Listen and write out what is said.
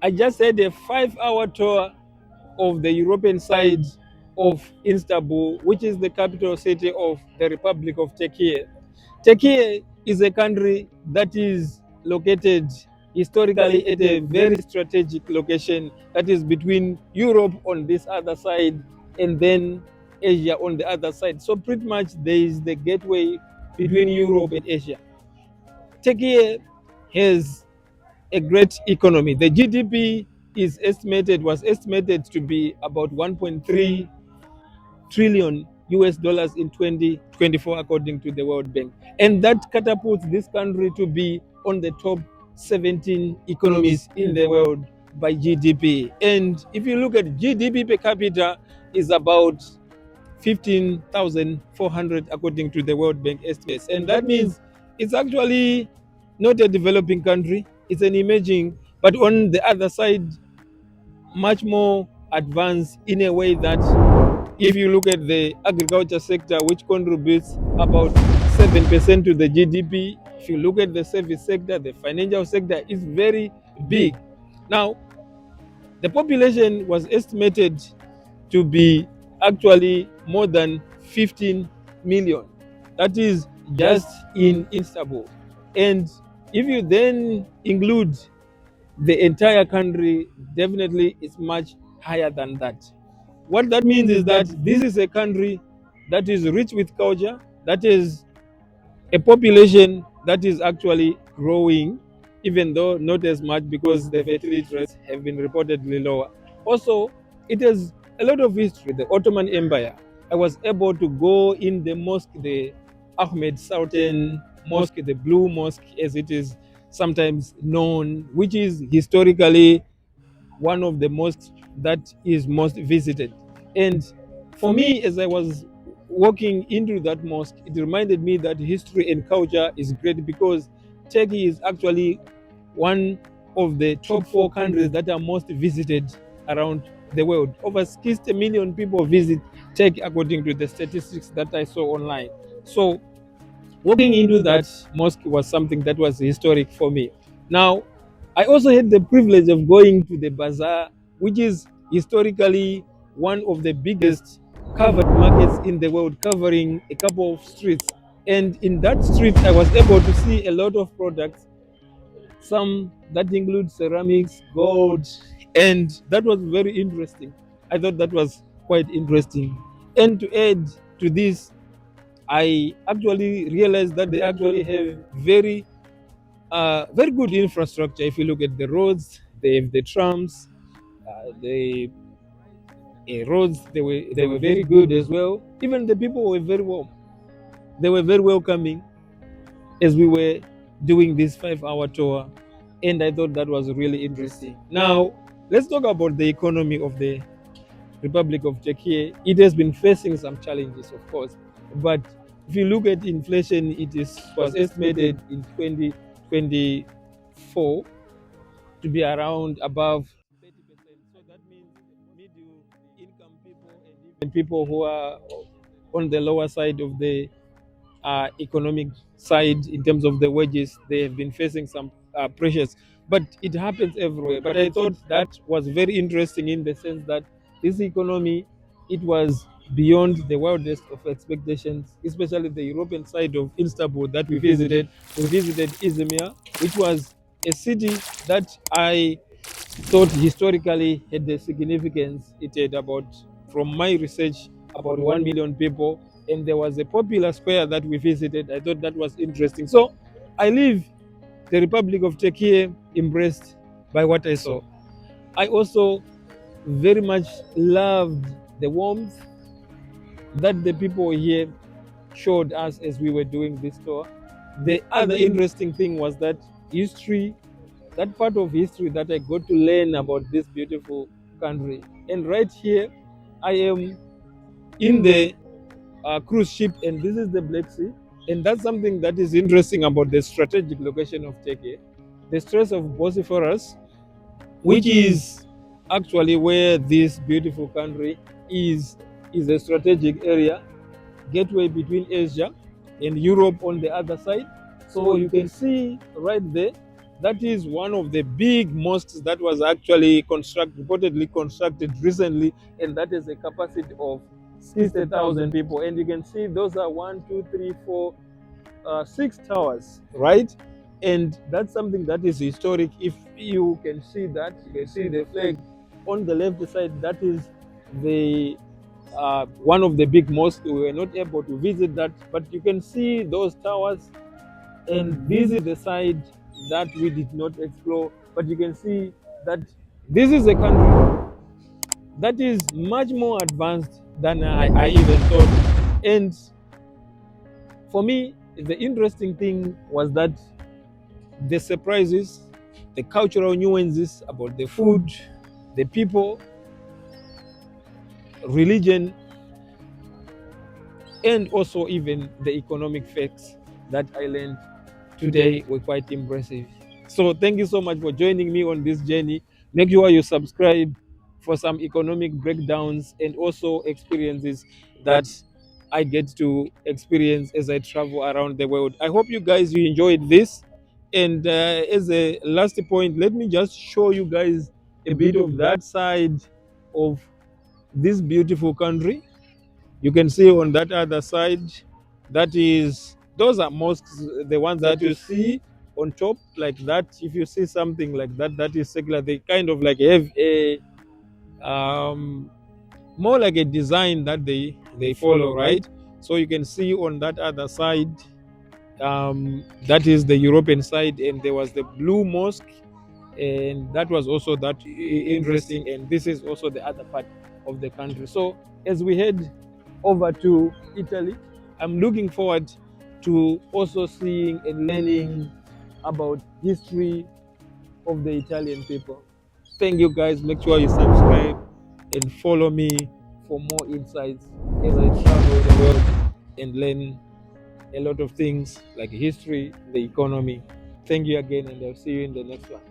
I just had a 5-hour tour of the European side of Istanbul, which is the capital city of the Republic of Turkey. Turkey is a country that is located historically at a very strategic location that is between Europe on this other side and then Asia on the other side. So pretty much there is the gateway between Europe and Asia. Turkey has a great economy. The GDP was estimated to be about 1.3 trillion US dollars in 2024 according to the World Bank. And that catapults this country to be on the top 17 economies in the world by GDP. And if you look at GDP per capita is about 15,400 according to the World Bank estimates. And that means it's actually not a developing country, it's an emerging, but on the other side, much more advanced in a way that if you look at the agriculture sector, which contributes about 7% to the GDP, if you look at the service sector, the financial sector is very big. Now, the population was estimated to be actually more than 15 million. That is just in Istanbul. And if you then include the entire country, definitely it's much higher than that. What that means is that this is a country that is rich with culture, that is a population that is actually growing, even though not as much because the fertility rates have been reportedly lower. Also, it has a lot of history. The Ottoman Empire. I was able to go in the mosque, the Ahmed Sultan Mosque, the Blue Mosque, as it is sometimes known, which is historically one of the mosques that is most visited. And for me, as I was walking into that mosque, it reminded me that history and culture is great because Turkey is actually one of the top 4 countries that are most visited around the world. Over 60 million people visit Turkey according to the statistics that I saw online. So walking into that mosque was something that was historic for me. Now, I also had the privilege of going to the bazaar, which is historically one of the biggest covered markets in the world, covering a couple of streets. And in that street, I was able to see a lot of products, some that include ceramics, gold, and that was very interesting. I thought that was quite interesting. And to add to this, I actually realized that they actually have very good infrastructure. If you look at the roads, they have the trams, the roads. They were very good as well. Even the people were very warm. They were very welcoming as we were doing this 5-hour tour, and I thought that was really interesting. Now, let's talk about the economy of the Republic of Turkey. It has been facing some challenges, of course, but if you look at inflation, was estimated in 2024 to be around above 30%. So that means middle income people and even people who are on the lower side of the economic side in terms of the wages, they have been facing some pressures. But it happens everywhere. But I thought that was very interesting in the sense that this economy, it was beyond the wildest of expectations, especially the European side of Istanbul that we visited. We visited Izmir, which was a city that I thought historically had the significance. It had about, from my research, about 1 million people. And there was a popular square that we visited. I thought that was interesting. So I leave the Republic of Turkey impressed by what I saw. I also very much loved the warmth that the people here showed us as we were doing this tour. The other interesting thing was that history, that part of history that I got to learn about this beautiful country. And right here, I am in the cruise ship, and this is the Black Sea. And that's something that is interesting about the strategic location of Turkey. The Strait of Bosphorus, which is actually where this beautiful country is a strategic area, gateway between Asia and Europe on the other side. So you can see right there That is one of the big mosques that was actually reportedly constructed recently, and that is a capacity of 60,000 people. And you can see those are 6 towers, right? And that's something that is historic. If you can see that, you can see the flag on the left side. That is the one of the big mosques. We were not able to visit that, but you can see those towers. And this is the side that we did not explore. But you can see that this is a country that is much more advanced than I even thought. And for me, the interesting thing was that the surprises, the cultural nuances about the food, the people, religion, and also even the economic facts that I learned today were quite impressive. So thank you so much for joining me on this journey. Make sure you subscribe for some economic breakdowns and also experiences that I get to experience as I travel around the world. I hope you enjoyed this. And as a last point, let me just show you guys a bit of that side of this beautiful country. You can see on that other side, that is, those are mosques, the ones that you see on top like that. If you see something like that, that is secular. They kind of like have a more like a design that they follow, right? So you can see on that other side, that is the European side, and there was the Blue Mosque, and that was also that interesting. And this is also the other part of the country. So as we head over to Italy, I'm looking forward to also seeing and learning about history of the Italian people. Thank you guys. Make sure you subscribe and follow me for more insights as I travel the world and learn a lot of things like history, the economy. Thank you again, and I'll see you in the next one.